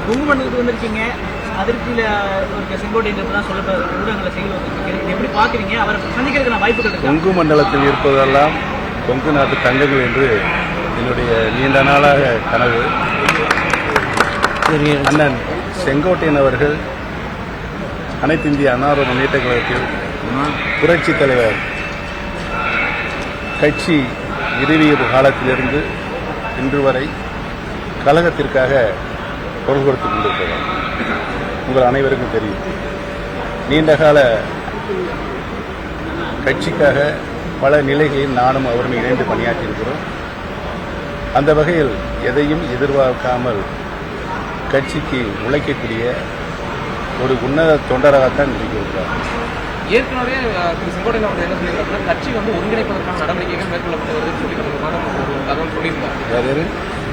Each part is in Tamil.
கொங்கு மண்டலத்துக்கு வந்திருக்கீங்க, அதிருப்தியில் ஒரு செங்கோட்டையன் தான் சொல்ல ஊடகங்களை செய்து வந்திருக்கீங்க. எப்படி பார்க்குறீங்க? அவரை சந்திக்கிறதுக்கு வாய்ப்புகள் இருக்கு? கொங்கு மண்டலத்தில் இருப்பதெல்லாம் கொங்கு நாட்டு தங்கங்கள் என்று என்னுடைய நீண்ட நாளாக கனவு. அண்ணன் செங்கோட்டையன் அவர்கள் அனைத்து இந்திய அண்ணா முன்னேற்ற கழகத்தில் புரட்சி தலைவர் கட்சி நிறுவிய காலத்திலிருந்து இன்று வரை கழகத்திற்காக குரல் கொடுத்துக் கொண்டிருக்கிறார். உங்கள் அனைவருக்கும் தெரியும், நீண்டகால கட்சிக்காக பல நிலைகளில் நானும் அவரும் இணைந்து பணியாற்றியிருக்கிறோம். அந்த வகையில் எதையும் எதிர்பார்க்காமல் கட்சிக்கு உழைக்கக்கூடிய ஒரு உன்னத தொண்டராகத்தான் இருக்கிறார். ஏற்கனவே திரு செங்கோட்டையன் அவர்கள் என்ன சொல்லியிருக்காங்க, கட்சி ஒருங்கிணைப்பதற்கான நடவடிக்கைகள் மேற்கொள்ளப்பட்டு வருதுன்னு சொல்லி தகவல் சொல்லியிருக்காரு.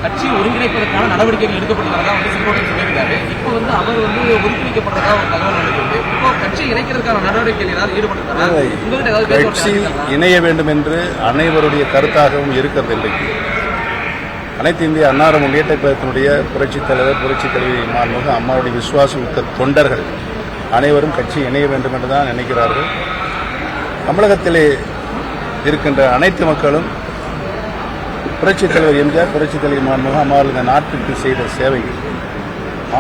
கட்சி ஒருங்கிணைப்பதற்கான நடவடிக்கைகள் எடுக்கப்பட்டதாக செங்கோட்டையன் சொல்லியிருக்காரு. இப்போ அவர் ஒதுக்கிவைக்கப்படுறதா ஒரு தகவல் வந்திருக்கு. இப்போ கட்சி இணைக்கிறதுக்கான நடவடிக்கைகள் ஏதாவது ஈடுபட்டிருக்காங்க? கட்சி இணைய வேண்டும் என்று அனைவருடைய கருத்தாகவும் இருக்கிறது. இன்றைக்கு அனைத்து இந்திய அண்ணா முன்னேற்ற கழகத்தினுடைய புரட்சித் தலைவர் புரட்சித் தலைவி மாண்புமிகு அம்மாவுடைய விசுவாசமிக்க தொண்டர்கள் அனைவரும் கட்சி இணைய வேண்டும் என்று தான் நினைக்கிறார்கள். தமிழகத்திலே இருக்கின்ற அனைத்து மக்களும் புரட்சித் தலைவர் எம்ஜிஆர் புரட்சித் தலைவி மாண்புமிகு அம்மாவில் இந்த நாட்டிற்கு செய்த சேவைகள்,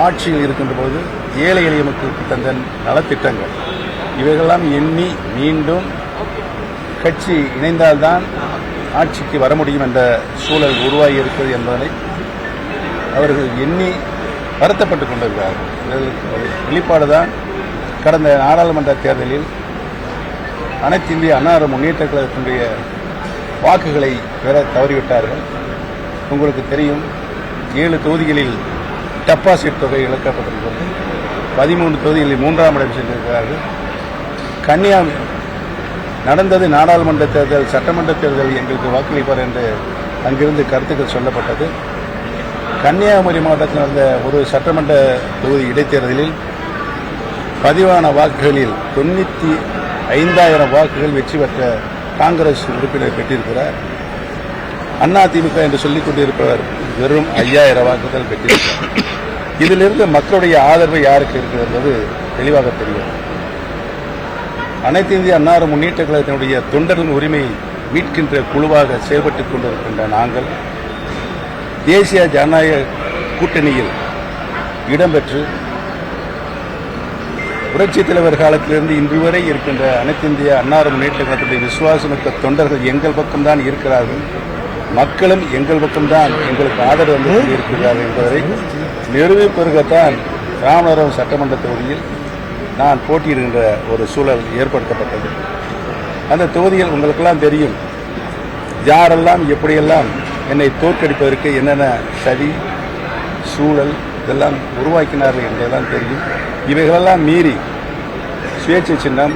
ஆட்சியில் இருக்கின்ற போது ஏழை எளிய மக்களுக்கு தந்த நலத்திட்டங்கள், இவைகளெல்லாம் எண்ணி மீண்டும் கட்சி இணைந்தால்தான் ஆட்சிக்கு வர முடியும் என்ற சூழல் உருவாகி இருக்கிறது என்பதனை அவர்கள் எண்ணி வருத்தப்பட்டுக் கொண்டிருக்கிறார்கள். வெளிப்பாடுதான் கடந்த நாடாளுமன்ற தேர்தலில் அனைத்து இந்திய அண்ணா முன்னேற்ற கழகத்தினுடைய வாக்குகளை பெற தவறிவிட்டார்கள். உங்களுக்கு தெரியும், 7 தொகுதிகளில் டெபாசிட் தொகை இழக்கப்பட்டிருக்கிறது. 13 தொகுதிகளில் 3ஆம் இடம் சென்றிருக்கிறார்கள். கன்னியாகுமரி நடந்தது நாடாளுமன்ற தேர்தல், சட்டமன்ற தேர்தல் எங்களுக்கு வாக்களிப்பார் என்று அங்கிருந்து கருத்துக்கள் சொல்லப்பட்டது. கன்னியாகுமரி மாவட்டத்தில் நடந்த ஒரு சட்டமன்ற தொகுதி இடைத்தேர்தலில் பதிவான வாக்குகளில் 95,000 வாக்குகள் வெற்றி பெற்ற காங்கிரஸ் உறுப்பினர் பெற்றிருக்கிறார். அதிமுக என்று சொல்லிக் கொண்டிருப்பவர் வெறும் 5,000 வாக்குகள் பெற்றிருக்கிறார். இதிலிருந்து மக்களுடைய ஆதரவு யாருக்கு இருக்கிறது என்பது தெளிவாக தெரியும். அனைத்து இந்திய அண்ணா முன்னேற்ற கழகத்தினுடைய தொண்டர்களின் உரிமையை மீட்கின்ற குழுவாக செயல்பட்டுக் கொண்டிருக்கின்ற நாங்கள் தேசிய ஜனநாயக கூட்டணியில் இடம்பெற்று புரட்சித் தலைவர் காலத்திலிருந்து இன்று வரை இருக்கின்ற அனைத்து இந்திய அண்ணா முன்னேற்ற கழகத்தினுடைய விசுவாசமிக்க தொண்டர்கள் எங்கள் பக்கம்தான் இருக்கிறார்கள், மக்களும் எங்கள் பக்கம்தான் எங்களுக்கு ஆதரவு வந்து இருக்கிறார்கள் என்பதை நிரூபிப்பதற்குத்தான் ராமநாதபுரம் சட்டமன்ற தொகுதியில் நான் போட்டியிடுகின்ற ஒரு சூழல் ஏற்படுத்தப்பட்டது. அந்த தொகுதியில் உங்களுக்கெல்லாம் தெரியும், யாரெல்லாம் எப்படியெல்லாம் என்னை தோற்கடிப்பதற்கு என்னென்ன சதி சூழல் இதெல்லாம் உருவாக்கினார்கள் என்பதெல்லாம் தெரியும். இவைகளெல்லாம் மீறி சுயேட்சை சின்னம்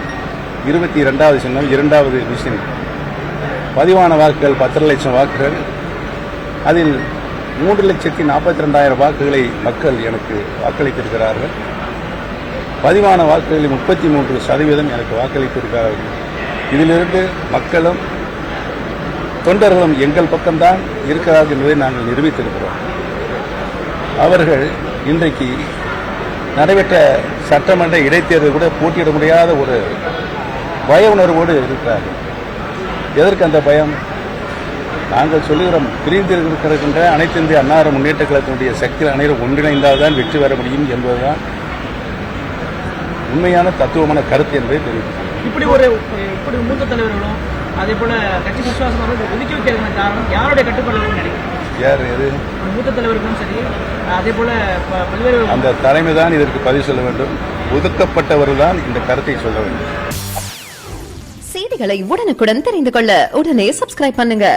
22வது சின்னம் 2வது மிஷின் பதிவான வாக்குகள் 10 லட்சம் வாக்குகள், அதில் 3,42,000 வாக்குகளை மக்கள் எனக்கு வாக்களித்திருக்கிறார்கள். பதிவான வாக்குகளில் 33% எனக்கு வாக்களித்திருக்கிறார்கள். இதிலிருந்து மக்களும் தொண்டர்களும் எங்கள் பக்கம்தான் இருக்கிறார்கள் என்பதை நாங்கள் நிரூபித்திருக்கிறோம். அவர்கள் இன்றைக்கு நடைபெற்ற சட்டமன்ற இடைத்தேர்தல் கூட போட்டியிட முடியாத ஒரு பய உணர்வோடு இருக்கிறார்கள். எதற்கு அந்த பயம்? நாங்கள் சொல்லுகிறோம், பிரிந்திருக்கின்ற அனைத்து இந்திய அண்ணா முன்னேற்ற கழகத்தினுடைய சக்திகள் அனைவரும் ஒன்றிணைந்தால்தான் வெற்றி பெற முடியும் என்பதுதான் உண்மையான தத்துவமான கருத்து என்பதை தெரிவிக்கும். இப்படி மூத்த தலைவர்களும் அதே போல கட்சி விசுவாசம் ஒதுக்கி வைக்கிறதுக்கு காரணம் யாருடைய கட்டுப்பாடு நினைக்கிறேன்? யார் எது? மூத்த தலைவர்களும் சரி, அதே போல பல்வேறு அந்த தலைமை தான் இதற்கு பதில் சொல்ல வேண்டும். ஒதுக்கப்பட்டவர்கள் தான் இந்த கருத்தை சொல்ல வேண்டும். செய்திகளை உடனுக்குடன் தெரிந்து கொள்ள உடனே சப்ஸ்கிரைப் பண்ணுங்க.